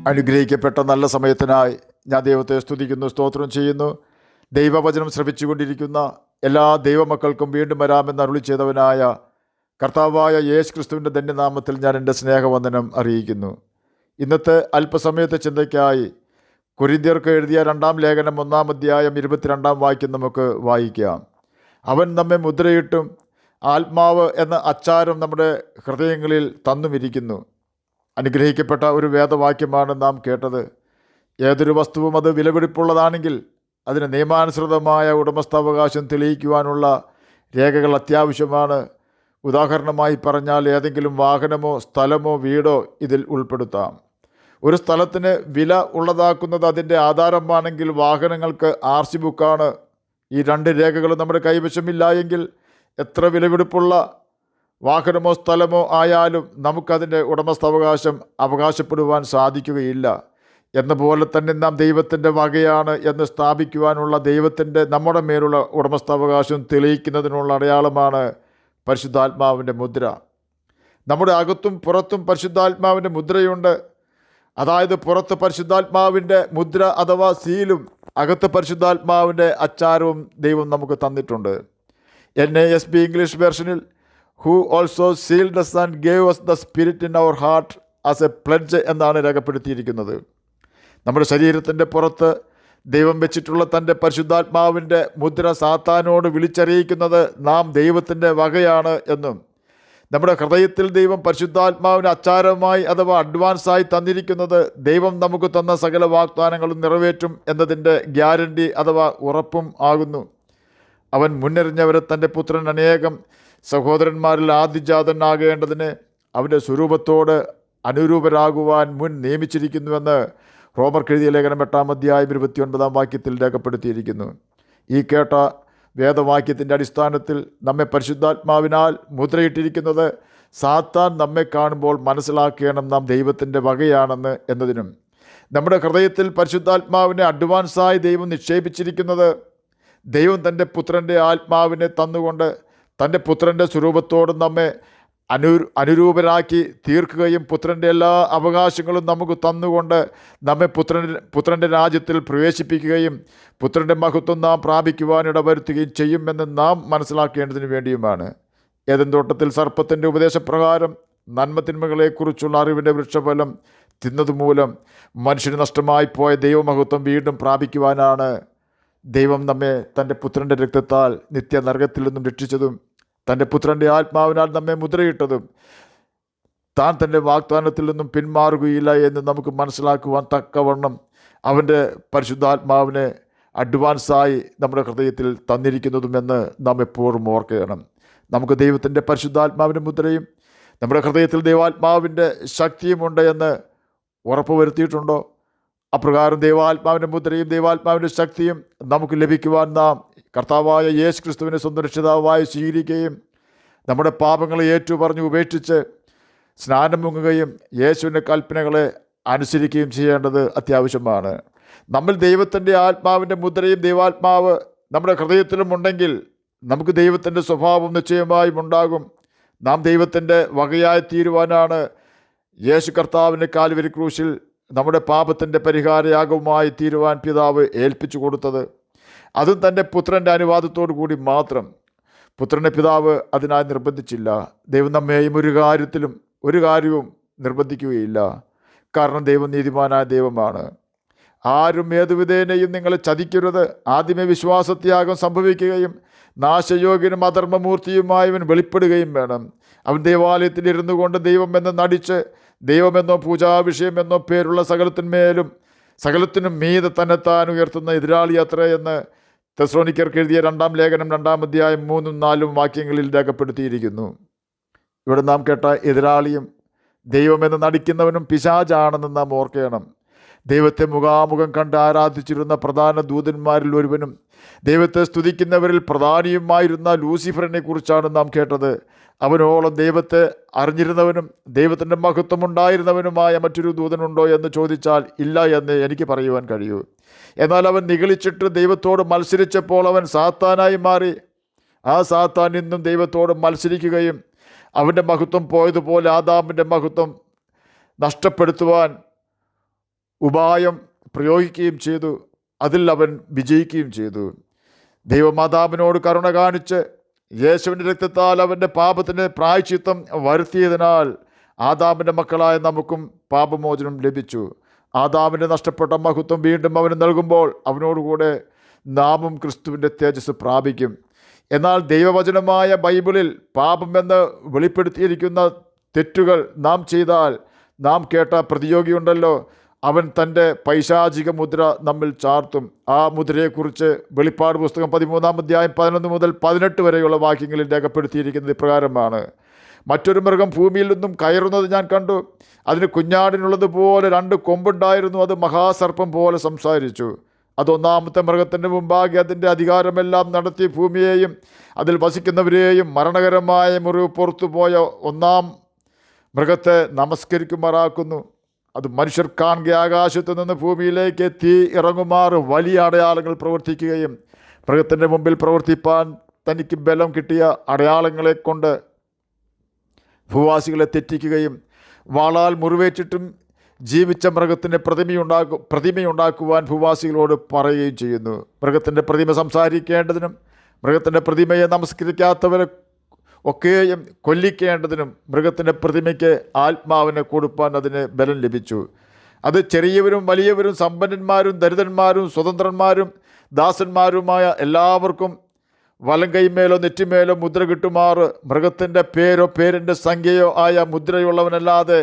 അനുഗ്രഹിക്കപ്പെട്ട നല്ല സമയത്തിനായി ഞാൻ ദൈവത്തെ സ്തുതിക്കുന്നു, സ്തോത്രം ചെയ്യുന്നു. ദൈവവചനം ശ്രവിച്ചുകൊണ്ടിരിക്കുന്ന എല്ലാ ദൈവമക്കൾക്കും വീണ്ടും വരാമെന്ന് അരുളി ചെയ്തവനായ കർത്താവായ യേശു ക്രിസ്തുവിൻ്റെ ധന്യനാമത്തിൽ ഞാൻ എൻ്റെ സ്നേഹവന്ദനം അറിയിക്കുന്നു. ഇന്നത്തെ അല്പസമയത്തെ ചിന്തയ്ക്കായി കൊരിന്ത്യർക്ക് എഴുതിയ 2-ാം ലേഖനം 1-ാം അധ്യായം 22-ാം വാക്യം നമുക്ക് വായിക്കാം. അവൻ നമ്മെ മുദ്രയിട്ടും ആത്മാവ് എന്ന അച്ചാരം നമ്മുടെ ഹൃദയങ്ങളിൽ തന്നുമിരിക്കുന്നു. അനുഗ്രഹിക്കപ്പെട്ട ഒരു വേദവാക്യമാണ് നാം കേട്ടത്. ഏതൊരു വസ്തുവും അത് വിലപിടിപ്പുള്ളതാണെങ്കിൽ അതിന് നിയമാനുസൃതമായ ഉടമസ്ഥാവകാശം തെളിയിക്കുവാനുള്ള രേഖകൾ അത്യാവശ്യമാണ്. ഉദാഹരണമായി പറഞ്ഞാൽ ഏതെങ്കിലും വാഹനമോ സ്ഥലമോ വീടോ ഇതിൽ ഉൾപ്പെടുത്താം. ഒരു സ്ഥലത്തിന് വില ഉള്ളതാക്കുന്നത് അതിൻ്റെ ആധാരമാണെങ്കിൽ വാഹനങ്ങൾക്ക് RC ബുക്കാണ്. ഈ 2 രേഖകളും നമ്മുടെ കൈവശമില്ല എങ്കിൽ എത്ര വിലപിടിപ്പുള്ള വാഹനമോ സ്ഥലമോ ആയാലും നമുക്കതിൻ്റെ ഉടമസ്ഥാവകാശം അവകാശപ്പെടുവാൻ സാധിക്കുകയില്ല. എന്നപോലെ തന്നെ നാം ദൈവത്തിൻ്റെ വകയാണ് എന്ന് സ്ഥാപിക്കുവാനുള്ള ദൈവത്തിൻ്റെ നമ്മുടെ മേലുള്ള ഉടമസ്ഥാവകാശം തെളിയിക്കുന്നതിനുള്ള അടയാളമാണ് പരിശുദ്ധാത്മാവിൻ്റെ മുദ്ര. നമ്മുടെ അകത്തും പുറത്തും പരിശുദ്ധാത്മാവിൻ്റെ മുദ്രയുണ്ട്. അതായത് പുറത്ത് പരിശുദ്ധാത്മാവിൻ്റെ മുദ്ര അഥവാ സീലും അകത്ത് പരിശുദ്ധാത്മാവിൻ്റെ അച്ചാരവും ദൈവം നമുക്ക് തന്നിട്ടുണ്ട്. NASB ഇംഗ്ലീഷ് വെർഷനിൽ who also sealed us and gave us the spirit in our heart as a pledge എന്നാണ് രേഖപ്പെടുത്തിയിരിക്കുന്നത്. നമ്മുടെ ശരീരത്തിൻ്റെ പുറത്ത് ദൈവം വെച്ചിട്ടുള്ള തൻ്റെ പരിശുദ്ധാത്മാവിൻ്റെ മുദ്ര സാത്താനോട് വിളിച്ചറിയിക്കുന്നത് നാം ദൈവത്തിൻ്റെ വകയാണ് എന്നും, നമ്മുടെ ഹൃദയത്തിൽ ദൈവം പരിശുദ്ധാത്മാവിന് അച്ചാരമായി അഥവാ അഡ്വാൻസായി തന്നിരിക്കുന്നത് ദൈവം നമുക്ക് തന്ന സകല വാഗ്ദാനങ്ങളും നിറവേറ്റും എന്നതിൻ്റെ ഗ്യാരണ്ടി അഥവാ ഉറപ്പും ആകുന്നു. അവൻ മുന്നറിഞ്ഞവരെ തൻ്റെ പുത്രൻ അനേകം സഹോദരന്മാരിൽ ആദ്യജാതനാകേണ്ടതിന് അവൻ്റെ സ്വരൂപത്തോട് അനുരൂപരാകുവാൻ മുൻ നിയമിച്ചിരിക്കുന്നുവെന്ന് റോമർക്കെഴുതിയ ലേഖനം 8-ാം അധ്യായം 29-ാം വാക്യത്തിൽ രേഖപ്പെടുത്തിയിരിക്കുന്നു. ഈ കേട്ട വേദവാക്യത്തിൻ്റെ അടിസ്ഥാനത്തിൽ നമ്മെ പരിശുദ്ധാത്മാവിനാൽ മുദ്രയിട്ടിരിക്കുന്നത് സാത്താൻ നമ്മെ കാണുമ്പോൾ മനസ്സിലാക്കണം നാം ദൈവത്തിൻ്റെ വകയാണെന്ന് എന്നതിനും, നമ്മുടെ ഹൃദയത്തിൽ പരിശുദ്ധാത്മാവിനെ അഡ്വാൻസായി ദൈവം നിക്ഷേപിച്ചിരിക്കുന്നത് ദൈവം തൻ്റെ പുത്രൻ്റെ ആത്മാവിനെ തന്നുകൊണ്ട് തൻ്റെ പുത്രൻ്റെ സ്വരൂപത്തോടും നമ്മെ അനുരൂപരാക്കി തീർക്കുകയും പുത്രൻ്റെ എല്ലാ അവകാശങ്ങളും നമുക്ക് തന്നുകൊണ്ട് നമ്മെ പുത്രൻ്റെ രാജ്യത്തിൽ പ്രവേശിപ്പിക്കുകയും പുത്രൻ്റെ മഹത്വം നാം പ്രാപിക്കുവാൻ ഇടവരുത്തുകയും ചെയ്യുമെന്ന് നാം മനസ്സിലാക്കേണ്ടതിന് വേണ്ടിയുമാണ്. ഏദൻ തോട്ടത്തിൽ സർപ്പത്തിൻ്റെ ഉപദേശപ്രകാരം നന്മതിന്മകളെക്കുറിച്ചുള്ള അറിവിൻ്റെ വൃക്ഷഫലം തിന്നതുമൂലം മനുഷ്യന് നഷ്ടമായി പോയ ദൈവമഹത്വം വീണ്ടും പ്രാപിക്കുവാനാണ് ദൈവം നമ്മെ തൻ്റെ പുത്രൻ്റെ രക്തത്താൽ നിത്യനരകത്തിൽ നിന്നും രക്ഷിച്ചതും തൻ്റെ പുത്രൻ്റെ ആത്മാവിനാൽ നമ്മെ മുദ്രയിട്ടതും താൻ തൻ്റെ വാഗ്ദാനത്തിൽ നിന്നും പിന്മാറുകയില്ല എന്ന് നമുക്ക് മനസ്സിലാക്കുവാൻ തക്കവണ്ണം അവൻ്റെ പരിശുദ്ധാത്മാവിനെ അഡ്വാൻസായി നമ്മുടെ ഹൃദയത്തിൽ തന്നിരിക്കുന്നതുമെന്ന് നാം എപ്പോഴും ഓർക്കണം. നമുക്ക് ദൈവത്തിൻ്റെ പരിശുദ്ധാത്മാവിൻ്റെ മുദ്രയും നമ്മുടെ ഹൃദയത്തിൽ ദൈവാത്മാവിൻ്റെ ശക്തിയുമുണ്ട് എന്ന് ഉറപ്പ് വരുത്തിയിട്ടുണ്ടോ? അപ്രകാരം ദൈവാത്മാവിൻ്റെ മുദ്രയും ദൈവാത്മാവിൻ്റെ ശക്തിയും നമുക്ക് ലഭിക്കുവാൻ നാം കർത്താവായ യേശു ക്രിസ്തുവിനെ സ്വന്തം രക്ഷിതാവായി സ്വീകരിക്കുകയും നമ്മുടെ പാപങ്ങളെ ഏറ്റുപറഞ്ഞ് ഉപേക്ഷിച്ച് സ്നാനം മുങ്ങുകയും യേശുവിൻ്റെ കൽപ്പനകളെ അനുസരിക്കുകയും ചെയ്യേണ്ടത് അത്യാവശ്യമാണ്. നമ്മൾ ദൈവത്തിൻ്റെ ആത്മാവിൻ്റെ മുദ്രയും ദൈവാത്മാവ് നമ്മുടെ ഹൃദയത്തിലും ഉണ്ടെങ്കിൽ നമുക്ക് ദൈവത്തിൻ്റെ സ്വഭാവം നിശ്ചയമായും ഉണ്ടാകും. നാം ദൈവത്തിൻ്റെ വകയായി തീരുവാനാണ് യേശു കർത്താവിൻ്റെ കാൽവരി ക്രൂശിൽ നമ്മുടെ പാപത്തിൻ്റെ പരിഹാരയാഗവുമായി തീരുവാൻ പിതാവ് ഏൽപ്പിച്ചു കൊടുത്തത്. അതും തൻ്റെ പുത്രൻ്റെ അനുവാദത്തോടു കൂടി മാത്രം. പുത്രനെ പിതാവ് അതിനായി നിർബന്ധിച്ചില്ല. ദൈവം നമ്മെയും ഒരു കാര്യവും നിർബന്ധിക്കുകയില്ല. കാരണം ദൈവം നീതിമാനായ ദൈവമാണ്. ആരും ഏതുവിധേനയും നിങ്ങളെ ചതിക്കരുത്. ആദ്യമേ വിശ്വാസത്യാഗം സംഭവിക്കുകയും നാശയോഗ്യനും അധർമ്മമൂർത്തിയുമായവൻ വെളിപ്പെടുകയും വേണം. അവൻ ദേവാലയത്തിൽ ഇരുന്നു കൊണ്ട് ദൈവമെന്ന് നടിച്ച് ദൈവമെന്നോ പൂജാവിഷയമെന്നോ പേരുള്ള സകലത്തിനും മീതെ തന്നെത്താൻ ഉയർത്തുന്ന എതിരാളി അത്രേ എന്ന് തെസ്സലോനിക്കർക്ക് എഴുതിയ 2-ാം ലേഖനം 2-ാം അധ്യായം 3-4 വാക്യങ്ങളിൽ രേഖപ്പെടുത്തിയിരിക്കുന്നു. ഇവിടെ നാം കേട്ട എതിരാളിയും ദൈവമെന്ന് നടിക്കുന്നവനും പിശാചാണെന്ന് നാം ഓർക്കണം. ദൈവത്തെ മുഖാമുഖം കണ്ട് ആരാധിച്ചിരുന്ന പ്രധാന ദൂതന്മാരിൽ ഒരുവനും ദൈവത്തെ സ്തുതിക്കുന്നവരിൽ പ്രധാനിയുമായിരുന്ന ലൂസിഫറിനെ കുറിച്ചാണ് നാം കേട്ടത്. അവനോളം ദൈവത്തെ അറിഞ്ഞിരുന്നവനും ദൈവത്തിൻ്റെ മഹത്വമുണ്ടായിരുന്നവനുമായ മറ്റൊരു ദൂതനുണ്ടോ എന്ന് ചോദിച്ചാൽ ഇല്ല എന്ന് എനിക്ക് പറയുവാൻ കഴിയൂ. എന്നാൽ അവൻ നിഗളിച്ചിട്ട് ദൈവത്തോട് മത്സരിച്ചപ്പോൾ അവൻ സാത്താനായി മാറി. ആ സാത്താൻ ഇന്നും ദൈവത്തോട് മത്സരിക്കുകയും അവൻ്റെ മഹത്വം പോയതുപോലെ ആദാമിൻ്റെ മഹത്വം നഷ്ടപ്പെടുത്തുവാൻ ഉപായം പ്രയോഗിക്കുകയും ചെയ്തു. അതിൽ അവൻ വിജയിക്കുകയും ചെയ്തു. ദൈവമാതാവിനോട് കരുണ കാണിച്ച് യേശുവിൻ്റെ രക്തത്താൽ അവൻ്റെ പാപത്തിന് പ്രായശ്ചിത്തം വരുത്തിയതിനാൽ ആദാമിൻ്റെ മക്കളായ നമുക്കും പാപമോചനം ലഭിച്ചു. ആദാമിൻ്റെ നഷ്ടപ്പെട്ട മഹത്വം വീണ്ടും അവന് നൽകുമ്പോൾ അവനോടുകൂടെ നാമും ക്രിസ്തുവിൻ്റെ തേജസ് പ്രാപിക്കും. എന്നാൽ ദൈവവചനമായ ബൈബിളിൽ പാപമെന്ന് വെളിപ്പെടുത്തിയിരിക്കുന്ന തെറ്റുകൾ നാം ചെയ്താൽ നാം കേട്ട പ്രതിയോഗിയുണ്ടല്ലോ, അവൻ തൻ്റെ പൈശാചിക മുദ്ര നമ്മിൽ ചാർത്തും. ആ മുദ്രയെക്കുറിച്ച് വെളിപ്പാട് പുസ്തകം 13-ാം അധ്യായം 11 മുതൽ 18 വരെയുള്ള വാക്യങ്ങളിൽ രേഖപ്പെടുത്തിയിരിക്കുന്നത് ഇപ്രകാരമാണ്: മറ്റൊരു മൃഗം ഭൂമിയിൽ നിന്നും കയറുന്നത് ഞാൻ കണ്ടു. അതിന് കുഞ്ഞാടിനുള്ളതുപോലെ 2 കൊമ്പുണ്ടായിരുന്നു. അത് മഹാസർപ്പം പോലെ സംസാരിച്ചു. അത് ഒന്നാമത്തെ മൃഗത്തിൻ്റെ മുമ്പാകെ അതിൻ്റെ അധികാരമെല്ലാം നടത്തി ഭൂമിയെയും അതിൽ വസിക്കുന്നവരെയും മരണകരമായ മുറിവ് പുറത്തുപോയ ഒന്നാം മൃഗത്തെ നമസ്കരിക്കുമാറാക്കുന്നു. അത് മനുഷ്യർ കാണുക ആകാശത്തു നിന്ന് ഭൂമിയിലേക്ക് തീ ഇറങ്ങുമാറ് വലിയ അടയാളങ്ങൾ പ്രവർത്തിക്കുകയും മൃഗത്തിൻ്റെ മുമ്പിൽ പ്രവർത്തിപ്പാൻ തനിക്ക് ബലം കിട്ടിയ അടയാളങ്ങളെ കൊണ്ട് ഭൂവാസികളെ തെറ്റിക്കുകയും വാളാൽ മുറിവേറ്റിട്ടും ജീവിച്ച മൃഗത്തിൻ്റെ പ്രതിമയുണ്ടാക്കുവാൻ ഭൂവാസികളോട് പറയുകയും ചെയ്യുന്നു. മൃഗത്തിൻ്റെ പ്രതിമ സംസാരിക്കേണ്ടതിനും മൃഗത്തിൻ്റെ പ്രതിമയെ നമസ്കരിക്കാത്തവരെ ഒക്കെയും കൊല്ലിക്കേണ്ടതിനും മൃഗത്തിൻ്റെ പ്രതിമയ്ക്ക് ആത്മാവിനെ കൊടുപ്പാൻ അതിന് ബലം ലഭിച്ചു. അത് ചെറിയവരും വലിയവരും സമ്പന്നന്മാരും ദരിദ്രന്മാരും സ്വതന്ത്രന്മാരും ദാസന്മാരുമായ എല്ലാവർക്കും വലം കൈമേലോ നെറ്റിമേലോ മുദ്ര കിട്ടുമാറ് മൃഗത്തിൻ്റെ പേരോ പേരിൻ്റെ സംഖ്യയോ ആയ മുദ്രയുള്ളവനല്ലാതെ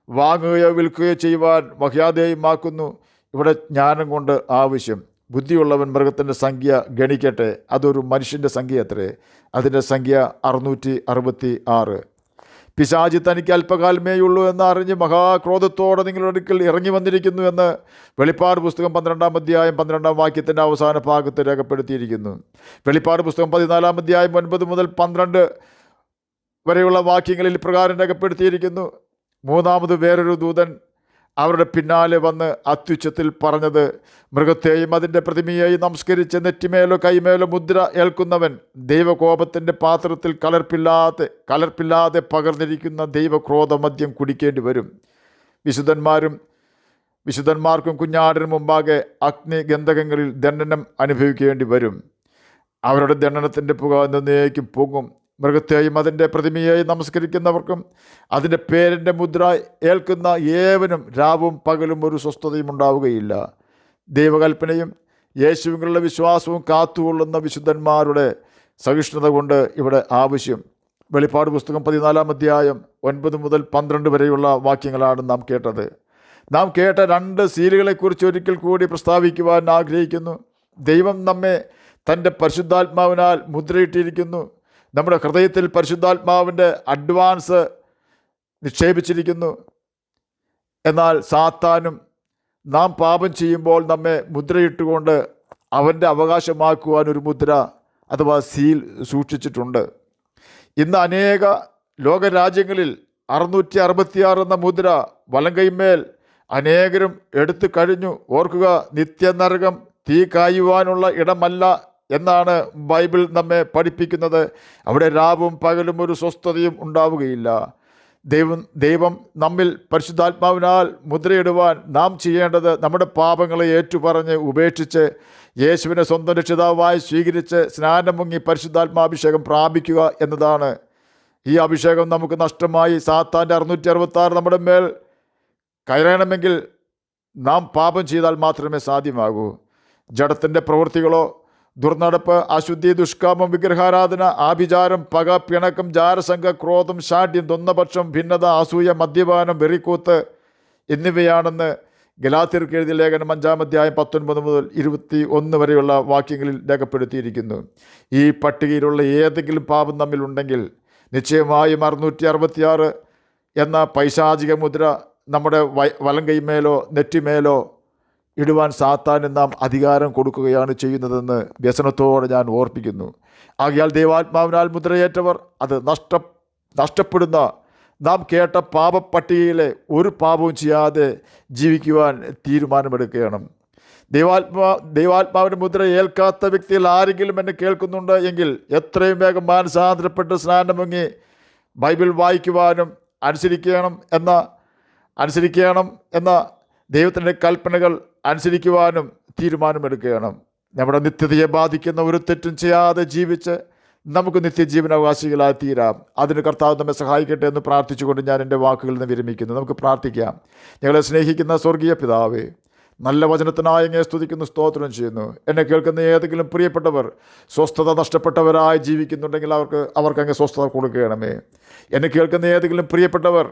വാങ്ങുകയോ വിൽക്കുകയോ ചെയ്യുവാൻ വഹ്യാധേയമാക്കുന്നു. ഇവിടെ ജ്ഞാനം കൊണ്ട് ആവശ്യം. ബുദ്ധിയുള്ളവൻ മൃഗത്തിൻ്റെ സംഖ്യ ഗണിക്കട്ടെ. അതൊരു മനുഷ്യൻ്റെ സംഖ്യ അത്രേ. അതിൻ്റെ സംഖ്യ 666. പിശാചി തനിക്ക് അല്പകാലമേയുള്ളൂ എന്ന് അറിഞ്ഞ് മഹാക്രോധത്തോടെ നിങ്ങളുടെ അടുക്കൽ ഇറങ്ങി വന്നിരിക്കുന്നു എന്ന് വെളിപ്പാട് പുസ്തകം 12-ാം അധ്യായം 12-ാം വാക്യത്തിൻ്റെ അവസാന ഭാഗത്ത് രേഖപ്പെടുത്തിയിരിക്കുന്നു. വെളിപ്പാട് പുസ്തകം 14-ാം അധ്യായം 9 മുതൽ 12 വരെയുള്ള വാക്യങ്ങളിൽ ഇപ്രകാരം രേഖപ്പെടുത്തിയിരിക്കുന്നു: മൂന്നാമത് വേറൊരു ദൂതൻ അവരുടെ പിന്നാലെ വന്ന് അത്യുച്ചത്തിൽ പറഞ്ഞത്, മൃഗത്തെയും അതിൻ്റെ പ്രതിമയെയും നമസ്കരിച്ച് നെറ്റിമേലോ കൈമേലോ മുദ്ര ഏൽക്കുന്നവൻ ദൈവകോപത്തിൻ്റെ പാത്രത്തിൽ കലർപ്പില്ലാതെ പകർന്നിരിക്കുന്ന ദൈവക്രോധമദ്യം കുടിക്കേണ്ടി വരും. വിശുദ്ധന്മാർക്കും കുഞ്ഞാടിനും മുമ്പാകെ അഗ്നിഗന്ധകങ്ങളിൽ ദണ്ഡനം അനുഭവിക്കേണ്ടി വരും. അവരുടെ ദണ്ഡനത്തിൻ്റെ പുക എന്നേക്കും പൊങ്ങും. മൃഗത്തെയും അതിൻ്റെ പ്രതിമയെയും നമസ്കരിക്കുന്നവർക്കും അതിൻ്റെ പേരിൻ്റെ മുദ്ര ഏൽക്കുന്ന ഏവനും രാവും പകലും ഒരു സ്വസ്ഥതയും ഉണ്ടാവുകയില്ല. ദൈവകൽപ്പനയും യേശുവിലുള്ള വിശ്വാസവും കാത്തുകൊള്ളുന്ന വിശുദ്ധന്മാരുടെ സഹിഷ്ണുത കൊണ്ട് ഇവിടെ ആവശ്യം. വെളിപ്പാട് പുസ്തകം 14-ാം അധ്യായം 9 മുതൽ 12 വരെയുള്ള വാക്യങ്ങളാണ് നാം കേട്ടത്. നാം കേട്ട 2 സീലുകളെക്കുറിച്ച് ഒരിക്കൽ കൂടി പ്രസ്താവിക്കുവാൻ ആഗ്രഹിക്കുന്നു. ദൈവം നമ്മെ തൻ്റെ പരിശുദ്ധാത്മാവിനാൽ മുദ്രയിട്ടിരിക്കുന്നു. നമ്മുടെ ഹൃദയത്തിൽ പരിശുദ്ധാത്മാവിൻ്റെ അഡ്വാൻസ് നിക്ഷേപിച്ചിരിക്കുന്നു. എന്നാൽ സാത്താനും നാം പാപം ചെയ്യുമ്പോൾ നമ്മെ മുദ്രയിട്ടുകൊണ്ട് അവൻ്റെ അവകാശമാക്കുവാൻ ഒരു മുദ്ര അഥവാ സീൽ സൂക്ഷിച്ചിട്ടുണ്ട്. ഇന്ന് അനേക ലോകരാജ്യങ്ങളിൽ 666 എന്ന മുദ്ര വലങ്കൈമേൽ അനേകരും എടുത്തു കഴിഞ്ഞു. ഓർക്കുക, നിത്യനരകം തീ കായുവാനുള്ള ഇടമല്ല എന്നാണ് ബൈബിൾ നമ്മെ പഠിപ്പിക്കുന്നത്. അവിടെ രാവും പകലും ഒരു സ്വസ്ഥതയും ഉണ്ടാവുകയില്ല. ദൈവം നമ്മിൽ പരിശുദ്ധാത്മാവിനാൽ മുദ്രയിടുവാൻ നാം ചെയ്യേണ്ടത് നമ്മുടെ പാപങ്ങളെ ഏറ്റുപറഞ്ഞ് ഉപേക്ഷിച്ച് യേശുവിനെ സ്വന്തം രക്ഷിതാവായി സ്വീകരിച്ച് സ്നാനം മുങ്ങി പരിശുദ്ധാത്മാഭിഷേകം പ്രാപിക്കുക എന്നതാണ്. ഈ അഭിഷേകം നമുക്ക് നഷ്ടമായി സാത്താൻ്റെ 666 നമ്മുടെ മേൽ കയറണമെങ്കിൽ നാം പാപം ചെയ്താൽ മാത്രമേ സാധ്യമാകൂ. ജഡത്തിൻ്റെ പ്രവൃത്തികളോ ദുർനടപ്പ്, അശുദ്ധി, ദുഷ്കാമം, വിഗ്രഹാരാധന, ആഭിചാരം, പക, പിണക്കം, ജാരസംഘ, ക്രോധം, ശാഠ്യം, ദ്വന്ദ്വപക്ഷം, ഭിന്നത, അസൂയ, മദ്യപാനം, വെറിക്കൂത്ത് എന്നിവയാണെന്ന് ഗലാത്യർക്ക് എഴുതിയ ലേഖനം 5-ാം അധ്യായം 19 മുതൽ 21 വരെയുള്ള വാക്യങ്ങളിൽ രേഖപ്പെടുത്തിയിരിക്കുന്നു. ഈ പട്ടികയിലുള്ള ഏതെങ്കിലും പാപം നമ്മിലുണ്ടെങ്കിൽ നിശ്ചയമായും 666 എന്ന പൈശാചിക മുദ്ര നമ്മുടെ വലം കൈമേലോ നെറ്റിമേലോ ഇടുവാൻ സാത്താന് നാം അധികാരം കൊടുക്കുകയാണ് ചെയ്യുന്നതെന്ന് വ്യസനത്തോടെ ഞാൻ ഓർപ്പിക്കുന്നു. ആകയാൽ ദൈവാത്മാവിനാൽ മുദ്രയേറ്റവർ അത് നഷ്ടപ്പെടുന്ന നാം കേട്ട പാപപ്പട്ടികയിലെ ഒരു പാപവും ചെയ്യാതെ ജീവിക്കുവാൻ തീരുമാനമെടുക്കുകയാണ്. ദൈവാത്മാവിൻ്റെ മുദ്ര ഏൽക്കാത്ത വ്യക്തികൾ ആരെങ്കിലും എന്നെ കേൾക്കുന്നുണ്ട് എങ്കിൽ എത്രയും വേഗം മാനസാന്തരപ്പെട്ട് സ്നാനം മുങ്ങി ബൈബിൾ വായിക്കുവാനും അനുസരിക്കണം എന്ന ദൈവത്തിൻ്റെ കൽപ്പനകൾ അനുസരിക്കുവാനും തീരുമാനമെടുക്കണം. നമ്മുടെ നിത്യതയെ ബാധിക്കുന്ന ഒരു തെറ്റും ചെയ്യാതെ ജീവിച്ച് നമുക്ക് നിത്യജീവനാവകാശികളായി തീരാം. അതിന് കർത്താവ് നമ്മെ സഹായിക്കട്ടെ എന്ന് പ്രാർത്ഥിച്ചുകൊണ്ട് ഞാൻ എൻ്റെ വാക്കുകളിൽ നിന്ന് വിരമിക്കുന്നു. നമുക്ക് പ്രാർത്ഥിക്കാം. ഞങ്ങളെ സ്നേഹിക്കുന്ന സ്വർഗീയ പിതാവേ, നല്ല വചനത്തിനായി അങ്ങയെ സ്തുതിക്കുന്നു, സ്തോത്രം ചെയ്യുന്നു. എന്നെ കേൾക്കുന്ന ഏതെങ്കിലും പ്രിയപ്പെട്ടവർ സ്വസ്ഥത നഷ്ടപ്പെട്ടവരായി ജീവിക്കുന്നുണ്ടെങ്കിൽ അവർക്ക് അങ്ങ് സ്വസ്ഥത കൊടുക്കണമേ. എന്നെ കേൾക്കുന്ന ഏതെങ്കിലും പ്രിയപ്പെട്ടവർ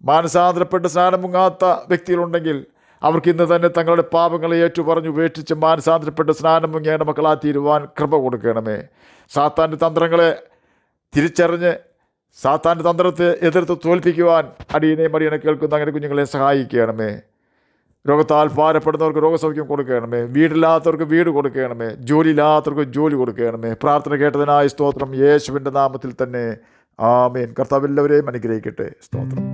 മാനസാന്തരപ്പെട്ട് സ്നാനം മുങ്ങാത്ത വ്യക്തികളുണ്ടെങ്കിൽ അവർക്ക് ഇന്ന് തന്നെ തങ്ങളുടെ പാപങ്ങളെ ഏറ്റുപറഞ്ഞ് ഉപേക്ഷിച്ച് മാനസാന്തരപ്പെട്ട് സ്നാനം മുങ്ങിയ മക്കളായി തീരുവാൻ കൃപ കൊടുക്കണമേ. സാത്താൻ്റെ തന്ത്രങ്ങളെ തിരിച്ചറിഞ്ഞ് സാത്താൻ്റെ തന്ത്രത്തെ എതിർത്ത് തോൽപ്പിക്കുവാൻ അടിയനെ കേൾക്കുന്ന അങ്ങനെ കുഞ്ഞുങ്ങളെ സഹായിക്കണമേ. രോഗത്താൽ ഭാരപ്പെടുന്നവർക്ക് രോഗസൗഖ്യം കൊടുക്കണമേ. വീടില്ലാത്തവർക്ക് വീട് കൊടുക്കണമേ. ജോലിയില്ലാത്തവർക്ക് ജോലി കൊടുക്കണമേ. പ്രാർത്ഥന കേട്ടതിനായി സ്തോത്രം. യേശുവിൻ്റെ നാമത്തിൽ തന്നെ ആമേൻ. കർത്താവ് എല്ലാവരെയും അനുഗ്രഹിക്കട്ടെ. സ്തോത്രം.